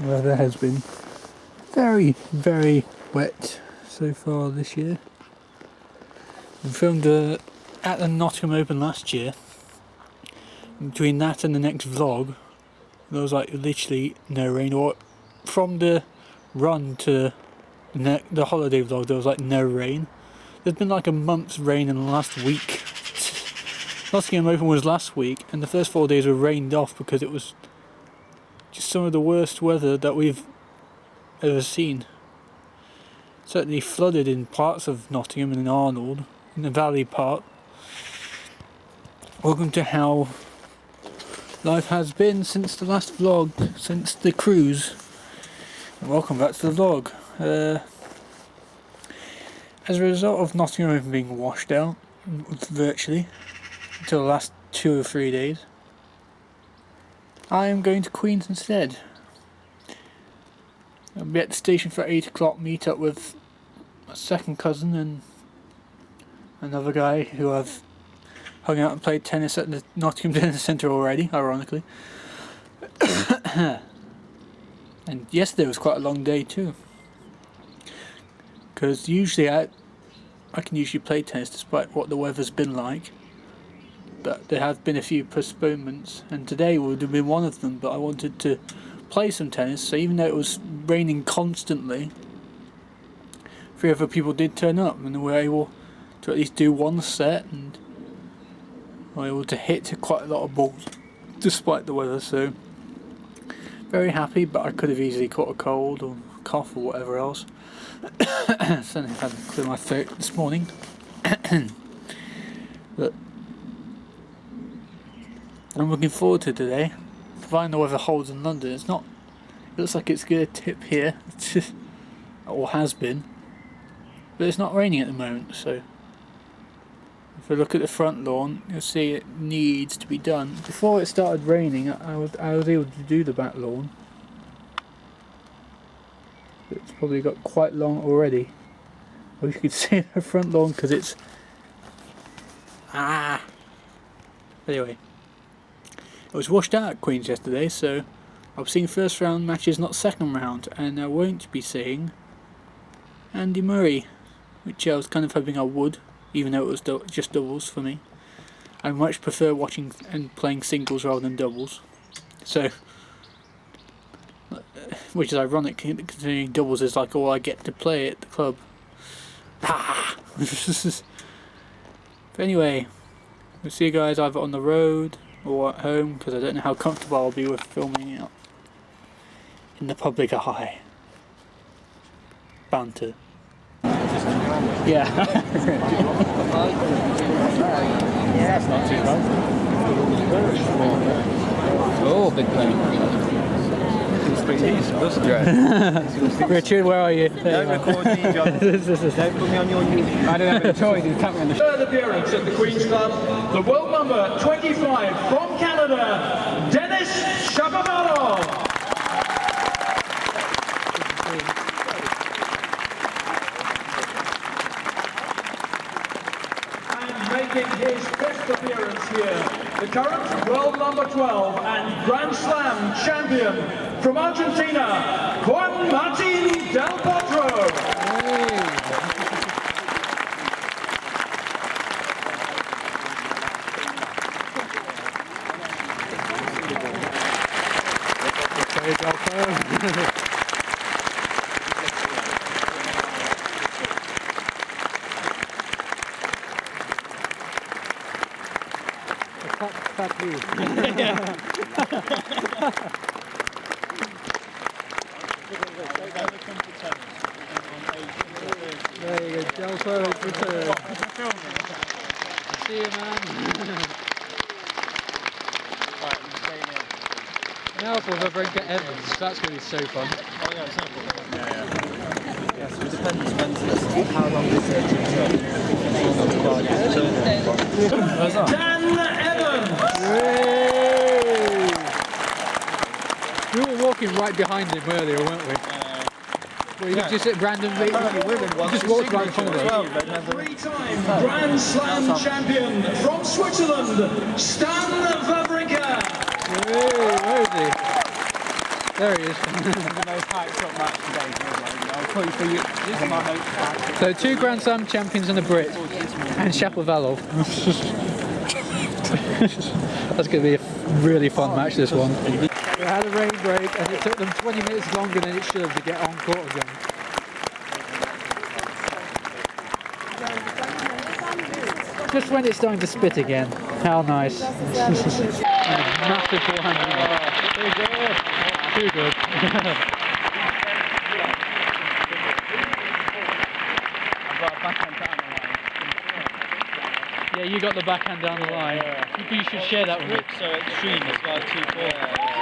weather has been very, very wet so far this year. We filmed at the Nottingham Open last year. Between that and the next vlog, there was like literally no rain, or from the run to the holiday vlog there was like no rain. There's been like a month's rain in the last week. Nottingham Open was last week and the first 4 days were rained off because it was just some of the worst weather that we've ever seen. Certainly flooded in parts of Nottingham and in Arnold, in the valley part. Welcome to how life has been since the last vlog, since the cruise. And welcome back to the vlog. As a result of Nottingham Open being washed out, virtually, until the last 2 or 3 days, I am going to Queen's instead. I'll be at the station for 8 o'clock, meet up with my second cousin and another guy who I've hung out and played tennis at the Nottingham Tennis Centre already, ironically. And yesterday was quite a long day too. Because usually I can usually play tennis despite what the weather's been like. But there have been a few postponements, and today would have been one of them, but I wanted to play some tennis, so even though it was raining constantly, 3 other people did turn up and were able to at least do one set and were able to hit quite a lot of balls despite the weather, so very happy, but I could have easily caught a cold or cough or whatever else. Certainly had to clear my throat this morning. But I'm looking forward to today, providing the weather holds in London. It looks like it's going to tip here, or has been, but it's not raining at the moment, so if I look at the front lawn, you'll see it needs to be done. Before it started raining, I was able to do the back lawn. It's probably got quite long already. I wish you could see the front lawn because it's... Anyway. I was washed out at Queen's yesterday, so I've seen first round matches, not second round, and I won't be seeing Andy Murray, which I was kind of hoping I would, even though it was just doubles for me. I much prefer watching and playing singles rather than doubles, so, which is ironic considering doubles is like all I get to play at the club. But anyway, we'll see you guys either on the road or at home, because I don't know how comfortable I'll be with filming it in the public eye. Banter. Yeah. That's not too bad. Oh, big plane. Richard, where are you? Don't record me, John. Don't put me on your YouTube. I don't have a toy, you can't me on the Third appearance at the Queen's Club, the world number 25 from Canada, Denis Shapovalov. And making his best appearance here, the current world number 12 and Grand Slam champion from Argentina, Juan Martín del Potro. There you go, Delpo return. See you, man. Now for Wawrinka Evans, that's going to be so fun. Oh yeah, it's not yeah, so it depends how long this is. Dan Evans! We were walking right behind him earlier, weren't we? Well, you just at randomly, just walked right in front of us. Three-time Grand Slam champion from Switzerland, Stan Wawrinka. Where is he? There he is. The most hyped up match today. I'll put you for you. This is my notes. So 2 Grand Slam champions and a Brit, and Shapovalov. That's going to be a really fun match, this one. We had a rain break and it took them 20 minutes longer than it should to get on court again. Just when it's starting to spit again. How nice. Massive forehand. Too good. Yeah, you got the backhand down the line. You should share that with me. So extreme, it's got 2-4.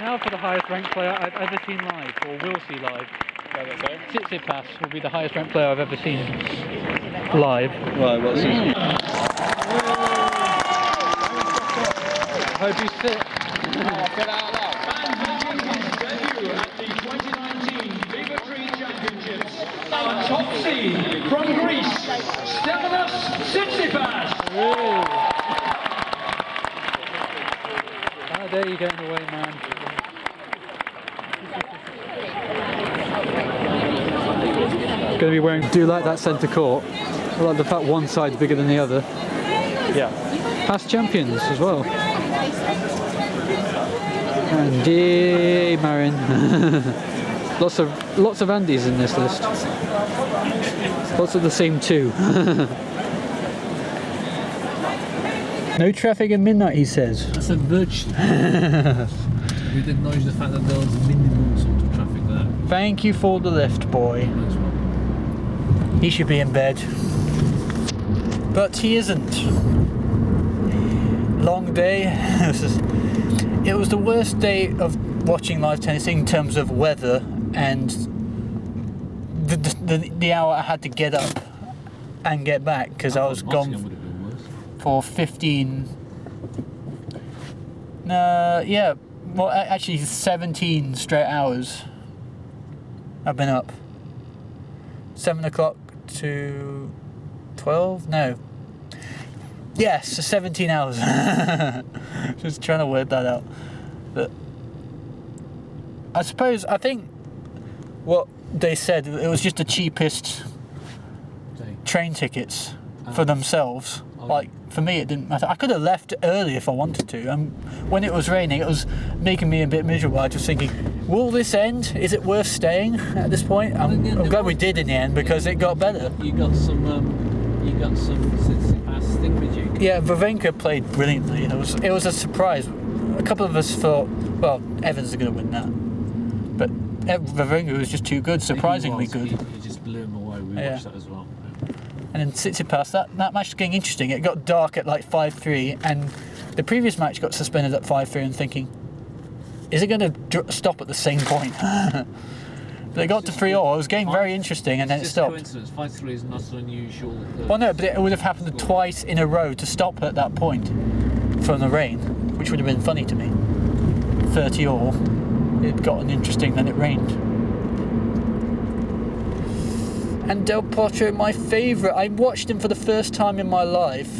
Now for the highest ranked player I've ever seen live, or will see live. Tsitsipas will be the highest ranked player I've ever seen live. Right, what's this? Hope he's fit. Debut at the 2019 Viva Tree Championships. Our top seed from Greece, Stefanos Tsitsipas. How dare you get in the way, man. Going to be wearing. Do you like that centre court? I like the fact one side's bigger than the other. Yeah. Past champions as well. Andy Marin. lots of Andys in this list. Lots of the same 2. No traffic at midnight, he says. That's a virtue. We'd acknowledge the fact that there was minimal sort of traffic there. Thank you for the lift, boy. He should be in bed. But he isn't. Long day. It was the worst day of watching live tennis in terms of weather and the hour I had to get up and get back because I was gone for 15. Yeah, well, actually 17 straight hours. I've been up. 7 o'clock to 12? No. Yes, 17 hours. Just trying to word that out. But I think what they said, it was just the cheapest train tickets for themselves. Like, for me, it didn't matter. I could have left early if I wanted to. And when it was raining, it was making me a bit miserable. I was just thinking, will this end? Is it worth staying at this point? I'm glad we did in the end because it got better. You got some Tsitsipas thingamajig. Yeah, Wawrinka played brilliantly. It was a surprise. A couple of us thought, well, Evans is going to win that. But Wawrinka was just too good, surprisingly good. He just blew him away. We watched that as well. And then Tsitsipas, that match was getting interesting. It got dark at like 5-3, and the previous match got suspended at 5-3. And thinking, is it going to stop at the same point? But it got to 3-3. It was getting very interesting, and then it stopped. Coincidence. 5-3 is not an unusual. Well, no, but it would have happened twice in a row to stop at that point from the rain, which would have been funny to me. 30-all. It got interesting, then it rained. And Del Potro, my favourite. I watched him for the first time in my life.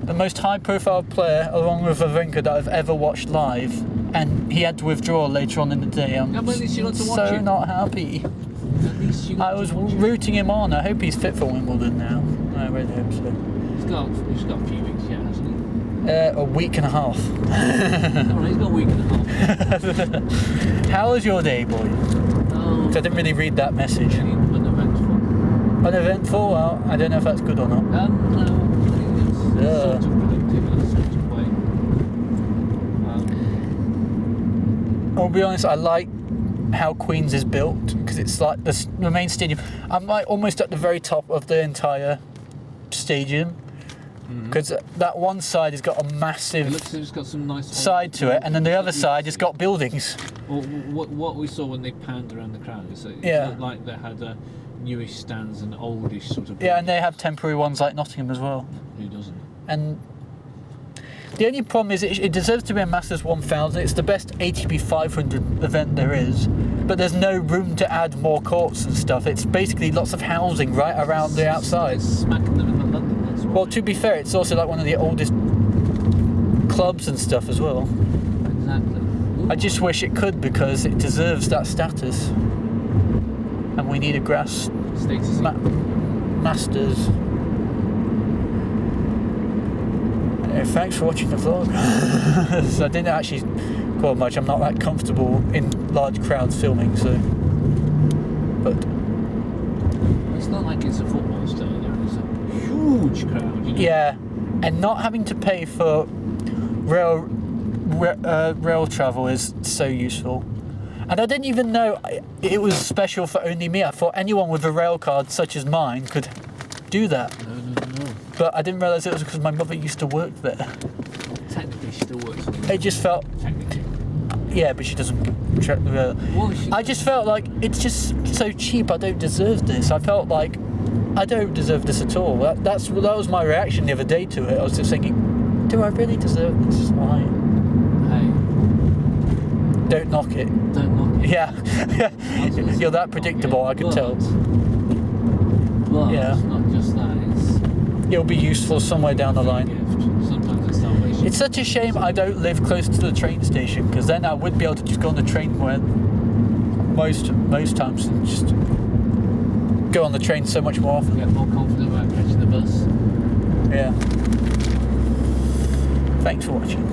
The most high-profile player, along with Wawrinka, that I've ever watched live. And he had to withdraw later on in the day. I'm so not happy. I was rooting him on. I hope he's fit for Wimbledon now. I really hope so. He's got a few weeks yet, hasn't he? A week and a half. He's got a week and a half. How was your day, boy? I didn't really read that message. Uneventful. Uneventful? Well, I don't know if that's good or not. No, I think it's sort of productive in a sort of way. I'll be honest, I like how Queen's is built because it's like the main stadium. I'm like almost at the very top of the entire stadium because that one side has got a massive It's got some nice side to it, and then the other side has got buildings. Well, what we saw when they panned around the crowd is it looked like they had newish stands and oldish sort of. Yeah, and they have temporary ones like Nottingham as well. Who doesn't? And The only problem is it deserves to be a Masters 1000. It's the best ATP 500 event there is, but there's no room to add more courts and stuff. It's basically lots of housing right around the outside. Smacking them in the London, that's why. Well, to be fair, it's also like one of the oldest clubs and stuff as well. Exactly. Ooh. I just wish it could, because it deserves that status. And we need a grass Status. Masters. Thanks for watching the vlog. So I didn't actually record much. I'm not that comfortable in large crowds filming, so. But It's not like it's a football stadium. It's a huge crowd. You know? yeah, and not having to pay for rail travel is so useful. And I didn't even know it was special for only me. I thought anyone with a rail card such as mine could do that. No. But I didn't realise it was because my mother used to work there. Technically, she still works on the It just felt, Technically. yeah, but she doesn't track the rail. Well, I just felt like it's just so cheap. I don't deserve this. I felt like I don't deserve this at all. That was my reaction the other day to it. I was just thinking, do I really deserve this? Why? Hey, Don't knock it. don't knock it. Yeah, you're that predictable. I could tell. But Yeah. it's not just that. It's It'll be useful somewhere down the a line. gift. Sometimes it's salvation. It's such a shame I don't live close to the train station, because then I would be able to just go on the train where most times and just go on the train so much more often. Get more confident about catching the bus. Yeah. Thanks for watching.